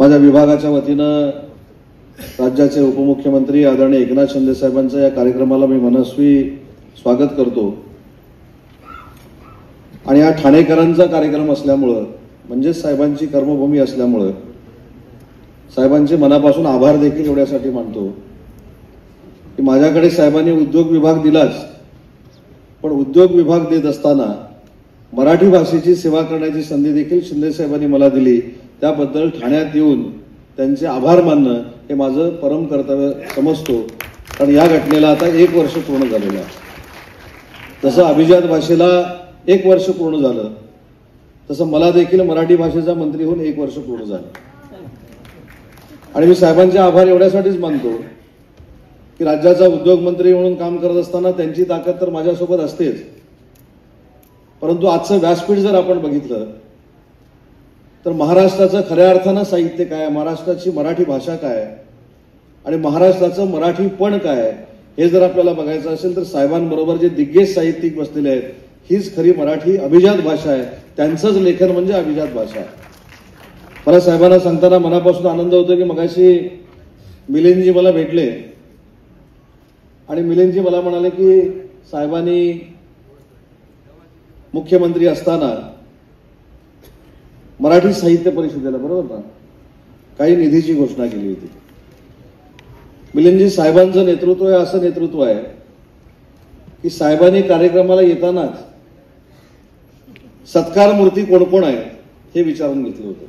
माझ्या विभागाच्या वतीनं राज्याचे उपमुख्यमंत्री आदरणीय एकनाथ शिंदे साहेबांच्या या कार्यक्रमाला मी मनस्वी स्वागत करतो। आणि हा ठाणेकरांचा कार्यक्रम असल्यामुळं म्हणजे साहेबांची कर्मभूमी असल्यामुळं साहेबांचे मनापासून आभार देखील एवढ्यासाठी मानतो की माझ्याकडे साहेबांनी उद्योग विभाग दिलाच, पण उद्योग विभाग देत असताना मराठी भाषेची सेवा करण्याची संधी देखील शिंदे साहेबांनी मला दिली। त्याबद्दल ठाण्यात येऊन त्यांचे आभार मानणं हे माझं परम कर्तव्य समजतो। कारण या घटनेला आता 1 वर्ष पूर्ण झालेलं आहे। तसं अभिजात भाषेला 1 वर्ष पूर्ण झालं, तसं मला देखील मराठी भाषेचा मंत्री होऊन 1 वर्ष पूर्ण झालं। आणि मी साहेबांचे आभार एवढ्यासाठीच मानतो की राज्याचा उद्योग मंत्री म्हणून काम करत असताना त्यांची ताकद तर माझ्यासोबत असतेच, परंतु आजचं व्यासपीठ जर आपण बघितलं तर महाराष्ट्राचं खऱ्या अर्थानं साहित्य काय, महाराष्ट्राची मराठी भाषा काय आणि महाराष्ट्राचं मराठीपण काय हे जर आपल्याला बघायचं असेल तर साहेबांबरोबर जे दिग्गज साहित्यिक बसलेले आहेत हीच खरी मराठी अभिजात भाषा आहे। त्यांचंच लेखन म्हणजे अभिजात भाषा आहे। मला साहेबांना सांगताना मनापासून आनंद होतो की मगाशी मिलिंदजी मला भेटले आणि मिलिंदजी मला म्हणाले की साहेबांनी मुख्यमंत्री असताना मराठी साहित्य परिषदेला बरोबर ना काही निधीची घोषणा केली होती। मिलिंदजी, साहेबांचं नेतृत्व आहे असं नेतृत्व आहे की साहेबांनी कार्यक्रमाला येतानाच सत्कार मूर्ती कोण कोण आहे हे विचारून घेतलं होतं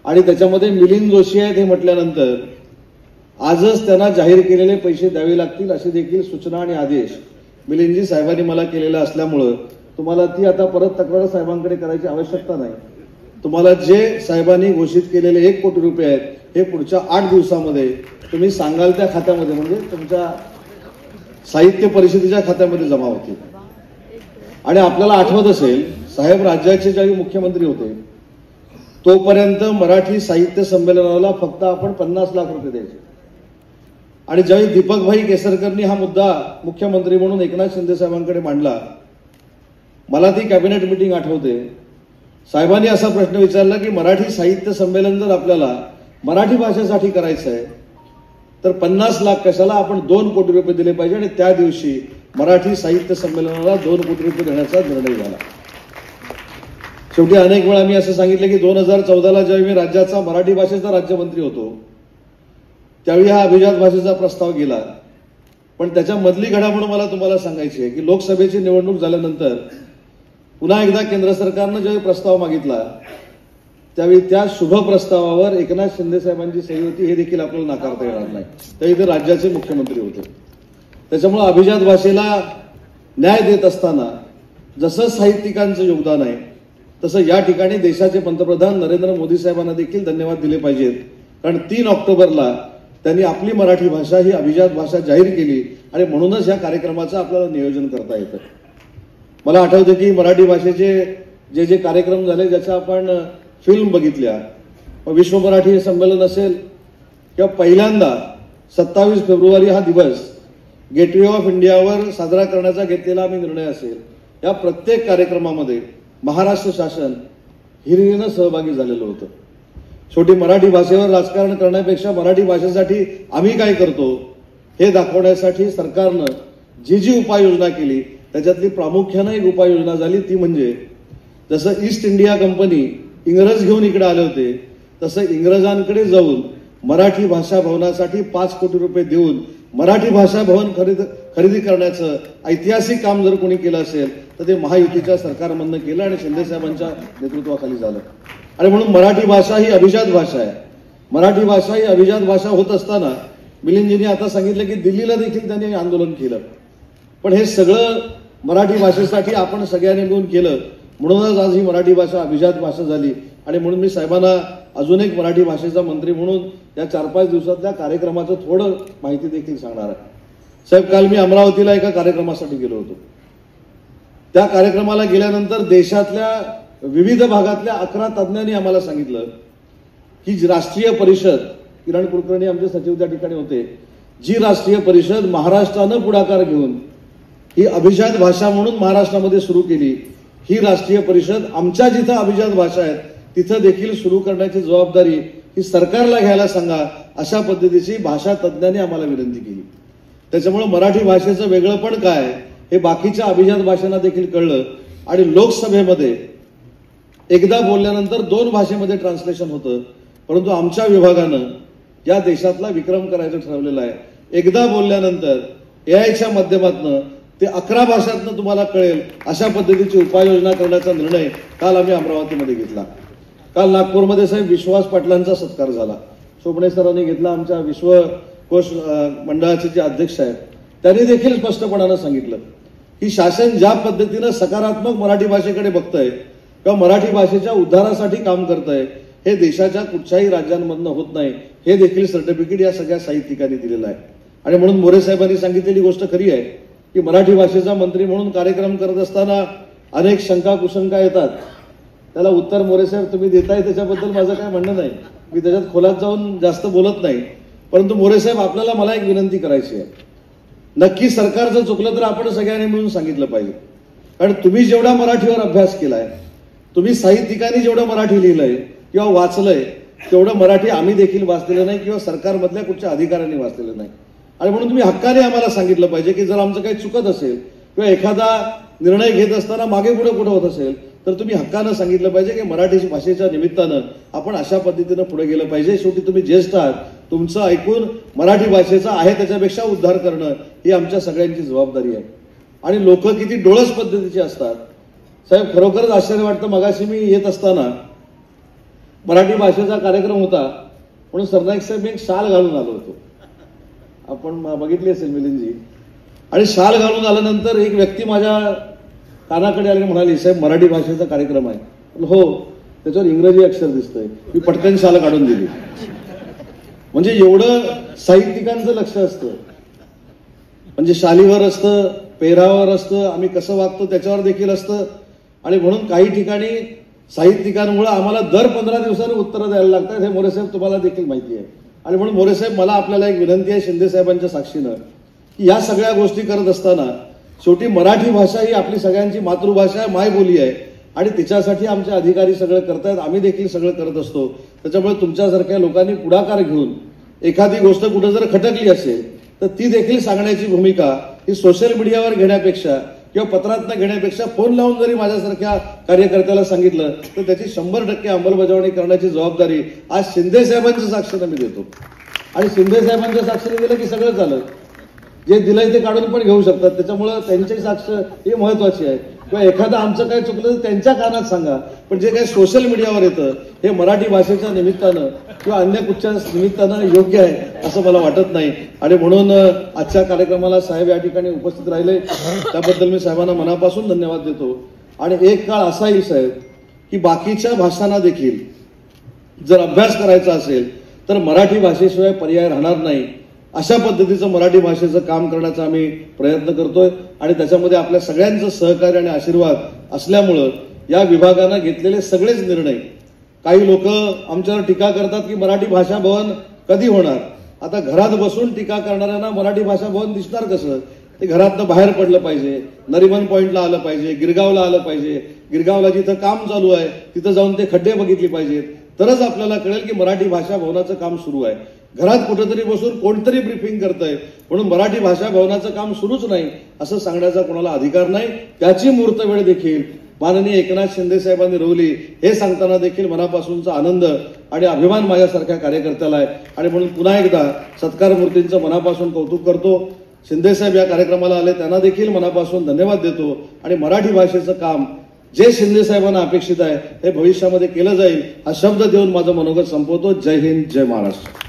आणि त्याच्यामध्ये मिलिंद जोशी आहेत हे म्हटल्यानंतर आजच त्यांना जाहीर केलेले पैसे द्यावे लागतील अशी देखील सूचना आणि आदेश मिलिंदजी साहेबांनी मला केलेला असल्यामुळं तुम्हाला ती आता परत तक्रार साहेबांकडे करायची आवश्यकता नाही। तुम्हाला जे साहेबांनी घोषित केलेले 1 कोटी रुपये आहेत हे पुढच्या 8 दिवसामध्ये तुम्ही सांगाल त्या खात्यामध्ये म्हणजे तुमच्या साहित्य परिषदेच्या खात्यामध्ये जमा होतील। आणि आपल्याला आठवत असेल साहेब राज्याचे ज्यावेळी मुख्यमंत्री होते तोपर्यंत मराठी साहित्य संमेलनाला फक्त आपण 50 लाख रुपये द्यायचे आणि ज्यावेळी दीपकभाई केसरकरनी हा मुद्दा मुख्यमंत्री म्हणून एकनाथ शिंदे साहेबांकडे मांडला, मला ती कॅबिनेट मीटिंग आठवते। साहेबांनी असा प्रश्न विचारला की मराठी साहित्य संमेलन जर आपल्याला मराठी भाषेसाठी करायचं आहे तर 50 लाख कशाला, आपण 2 कोटी रुपये दिले पाहिजे। आणि त्या दिवशी मराठी साहित्य संमेलनाला 2 कोटी रुपये देण्याचा निर्णय झाला। शेवटी अनेक वेळा मी असं सांगितलं की 2014ला ज्यावेळी मी राज्याचा मराठी भाषेचा राज्यमंत्री होतो त्यावेळी हा अभिजात भाषेचा प्रस्ताव गेला, पण त्याच्या मधली घडामोड मला तुम्हाला सांगायची आहे की लोकसभेची निवडणूक झाल्यानंतर पुन्हा एकदा केंद्र सरकारनं ज्यावेळी प्रस्ताव मागितला त्यावेळी त्या शुभ प्रस्तावावर एकनाथ शिंदे साहेबांची सही होती हे देखील आपल्याला नाकारता येणार नाही। त्यावेळी ते राज्याचे मुख्यमंत्री होते। त्याच्यामुळे अभिजात भाषेला न्याय देत असताना जसं साहित्यिकांचं योगदान आहे तसं या ठिकाणी देशाचे पंतप्रधान नरेंद्र मोदी साहेबांना देखील धन्यवाद दिले पाहिजेत। कारण 3 ऑक्टोबरला त्यांनी आपली मराठी भाषा ही अभिजात भाषा जाहीर केली आणि म्हणूनच या कार्यक्रमाचं आपल्याला नियोजन करता येतं। मला आठवतं की मराठी भाषेचे जे कार्यक्रम झाले ज्याच्या आपण फिल्म बघितल्या, विश्व मराठी संमेलन असेल किंवा पहिल्यांदा 27 फेब्रुवारी हा दिवस गेटवे ऑफ इंडियावर साजरा करण्याचा घेतलेला आम्ही निर्णय असेल, या प्रत्येक कार्यक्रमामध्ये महाराष्ट्र शासन हिरिरीनं सहभागी झालेलं होतं। शेवटी मराठी भाषेवर राजकारण करण्यापेक्षा मराठी भाषेसाठी आम्ही काय करतो हे दाखवण्यासाठी सरकारनं जी उपाययोजना केली त्याच्यातली प्रामुख्यानं एक उपाययोजना झाली ती म्हणजे जसं ईस्ट इंडिया कंपनी इंग्रज घेऊन इकडे आले होते तसं इंग्रजांकडे जाऊन मराठी भाषा भवनासाठी 5 कोटी रुपये देऊन मराठी भाषा भवन खरेदी करण्याचं ऐतिहासिक काम जर कोणी केलं असेल तर ते महायुतीच्या सरकारमधनं केलं आणि शिंदे साहेबांच्या नेतृत्वाखाली झालं। आणि म्हणून मराठी भाषा ही अभिजात भाषा आहे। मराठी भाषा ही अभिजात भाषा होत असताना मिलिंदजींनी आता सांगितलं की दिल्लीला देखील त्यांनी आंदोलन केलं, पण हे सगळं मराठी भाषेसाठी आपण सगळ्यांनी मिळून केलं म्हणूनच आज ही मराठी भाषा अभिजात भाषा झाली। आणि म्हणून मी साहेबांना अजून एक मराठी भाषेचा मंत्री म्हणून या 4-5 दिवसातल्या कार्यक्रमाचं थोडं माहिती देखील सांगणार आहे। साहेब, काल मी अमरावतीला एका कार्यक्रमासाठी गेलो होतो। त्या कार्यक्रमाला गेल्यानंतर देशातल्या विविध भागातल्या 11 तज्ज्ञांनी आम्हाला सांगितलं की राष्ट्रीय परिषद, किरण कुलकर्णी आमचे सचिव त्या ठिकाणी होते, जी राष्ट्रीय परिषद महाराष्ट्रानं पुढाकार घेऊन ही अभिजात भाषा म्हणून महाराष्ट्रामध्ये सुरू केली, ही राष्ट्रीय परिषद आमच्या जिथं अभिजात भाषा आहेत तिथं देखील सुरू करण्याची जबाबदारी ही सरकारला घ्यायला सांगा, अशा पद्धतीची भाषा तज्ज्ञांनी आम्हाला विनंती केली. त्याच्यामुळे मराठी भाषेचं वेगळंपण काय हे बाकीच्या अभिजात भाषांना देखील कळलं आणि लोकसभेमध्ये एकदा बोलल्यानंतर 2 भाषेमध्ये ट्रान्सलेशन होतं. परंतु आमच्या विभागानं या देशातला विक्रम करायचं ठरवलेलं आहे. एकदा बोलल्यानंतर एआयच्या माध्यमातून ते 11 भाषांतनं तुम्हाला कळेल अशा पद्धतीची उपाययोजना करण्याचा निर्णय काल आम्ही अमरावतीमध्ये घेतला. काल नागपूरमध्ये साहेब विश्वास पाटलांचा सत्कार झाला. सोबणे सरांनी घेतला. आमच्या विश्वकोश मंडळाचे जे अध्यक्ष आहेत त्यांनी देखील स्पष्टपणानं सांगितलं की शासन ज्या पद्धतीनं सकारात्मक मराठी भाषेकडे बघतंय किंवा मराठी भाषेच्या उद्धारासाठी काम करतंय हे देशाच्या कुठच्याही राज्यांमधनं होत नाही, हे देखील सर्टिफिकेट या सगळ्या साहित्यिकांनी दिलेलं आहे. आणि म्हणून मोरे साहेबांनी सांगितलेली गोष्ट खरी आहे की मराठी भाषेचा मंत्री म्हणून कार्यक्रम करत असताना अनेक शंका कुशंका येतात. त्याला उत्तर मोरे साहेब तुम्ही देताय, त्याच्याबद्दल माझं काय म्हणणं नाही. मी त्याच्यात खोलात जाऊन जास्त बोलत नाही. परंतु मोरे साहेब आपल्याला मला एक विनंती करायची आहे. नक्की सरकारचं चुकलं तर आपण सगळ्यांनी मिळून सांगितलं पाहिजे. कारण तुम्ही जेवढा मराठीवर अभ्यास केलाय, तुम्ही साहित्यिकांनी जेवढं मराठी लिहिलंय किंवा वाचलंय तेवढं मराठी आम्ही देखील वाचलेलं नाही किंवा सरकारमधल्या कुठच्या अधिकाऱ्यांनी वाचलेलं नाही. आणि म्हणून तुम्ही हक्काने आम्हाला सांगितलं पाहिजे की जर आमचं काही चुकत असेल किंवा एखादा निर्णय घेत असताना मागे पुढे कुठं होत असेल तर तुम्ही हक्कानं सांगितलं पाहिजे की मराठी भाषेच्या निमित्तानं आपण अशा पद्धतीनं पुढे गेलं पाहिजे. शेवटी तुम्ही ज्येष्ठ आहात, तुमचं ऐकून मराठी भाषेचा आहे त्याच्यापेक्षा उद्धार करणं ही आमच्या सगळ्यांची जबाबदारी आहे. आणि लोक किती डोळस पद्धतीचे असतात साहेब, खरोखरच आश्चर्य वाटतं. मगाशी मी येत असताना मराठी भाषेचा कार्यक्रम होता म्हणून सरनाईक साहेब मी एक शाल घालून आलो होतो. आपण बघितली असेल मिलिंदजी. आणि शाल घालून आल्यानंतर एक व्यक्ती माझ्या कानाकडे आली, म्हणाली साहेब मराठी भाषेचा कार्यक्रम आहे. हो, त्याच्यावर इंग्रजी अक्षर दिसतंय. मी पटकन शाल काढून दिली. म्हणजे एवढं साहित्यिकांचं लक्ष असतं. म्हणजे शालीवर असतं, पेहरावर असतं, आम्ही कसं वागतो त्याच्यावर देखील असतं. आणि म्हणून काही ठिकाणी साहित्यिकांमुळे आम्हाला दर 15 दिवसांनी उत्तरं द्यायला लागतात. हे मोरे साहेब तुम्हाला देखील माहिती आहे. आणि म्हणून मोरे साहेब मला आपल्याला एक विनंती आहे शिंदे साहेबांच्या साक्षीनं की या सगळ्या गोष्टी करत असताना शेवटी मराठी भाषा ही आपली सगळ्यांची मातृभाषा आहे, मायबोली आहे. आणि तिच्यासाठी आमचे अधिकारी सगळं करतायत, आम्ही देखील सगळं करत असतो. त्याच्यामुळे तुमच्यासारख्या लोकांनी पुढाकार घेऊन एखादी गोष्ट कुठं जर खटकली असेल तर ती देखील सांगण्याची भूमिका ही सोशल मीडियावर घेण्यापेक्षा किंवा पत्रातनं घेण्यापेक्षा फोन लावून जरी माझ्यासारख्या कार्यकर्त्याला सांगितलं तर त्याची 100% अंमलबजावणी करण्याची जबाबदारी आज शिंदे साहेबांच्या साक्षीनं मी देतो. आणि शिंदे साहेबांच्या साक्षीने दिलं की सगळं झालं. जे दिलंय ते काढून पण घेऊ शकतात. त्याच्यामुळे त्यांची साक्ष ही महत्वाची आहे. किंवा एखादं आमचं काय चुकलं तर त्यांच्या कानात सांगा. पण जे काही सोशल मीडियावर येतं हे मराठी भाषेच्या निमित्तानं किंवा अन्य कुठच्या निमित्तानं योग्य आहे असं मला वाटत नाही. आणि म्हणून आजच्या कार्यक्रमाला साहेब या ठिकाणी उपस्थित राहिले त्याबद्दल मी साहेबांना मनापासून धन्यवाद देतो. आणि एक काळ असा येईल साहेब की बाकीच्या भाषांना देखील जर अभ्यास करायचा असेल तर मराठी भाषेशिवाय पर्याय राहणार नाही. अशा पद्धतीचं मराठी भाषेचं काम करण्याचा आम्ही प्रयत्न करतोय. आणि त्याच्यामध्ये आपल्या सगळ्यांचं सहकार्य आणि आशीर्वाद असल्यामुळं या विभागानं घेतलेले सगळेच निर्णय, काही लोक आमच्यावर टीका करतात की मराठी भाषा भवन कधी होणार. आता घरात बसून टीका करणाऱ्यांना मराठी भाषा भवन दिसणार कसं. ते घरातनं बाहेर पडलं पाहिजे, नरिमन पॉइंटला आलं पाहिजे, गिरगावला आलं पाहिजे. गिरगावला जिथं काम चालू आहे तिथं जाऊन ते खड्डे बघितले पाहिजेत. तरच आपल्याला कळेल की मराठी भाषा भवनाचं काम सुरू आहे. घरात कुठेतरी बसून कोणतरी ब्रीफिंग करतंय म्हणून मराठी भाषा भवनाचं काम सुरूच नाही असं सांगण्याचा कोणाला अधिकार नाही. त्याची मूर्त वेळ देखील माननीय एकनाथ शिंदे साहेबांनी रोवली हे सांगताना देखील मनापासूनचा आनंद आणि अभिमान माझ्यासारख्या कार्यकर्त्याला आहे. आणि म्हणून पुन्हा एकदा सत्कार मूर्तींचं मनापासून कौतुक करतो. शिंदे साहेब या कार्यक्रमाला आले त्यांना देखील मनापासून धन्यवाद देतो. आणि मराठी भाषेचं काम जे शिंदे साहेबांना अपेक्षित आहे हे भविष्यामध्ये केलं जाईल हा शब्द देऊन माझं मनोगत संपवतो. जय हिंद, जय महाराष्ट्र.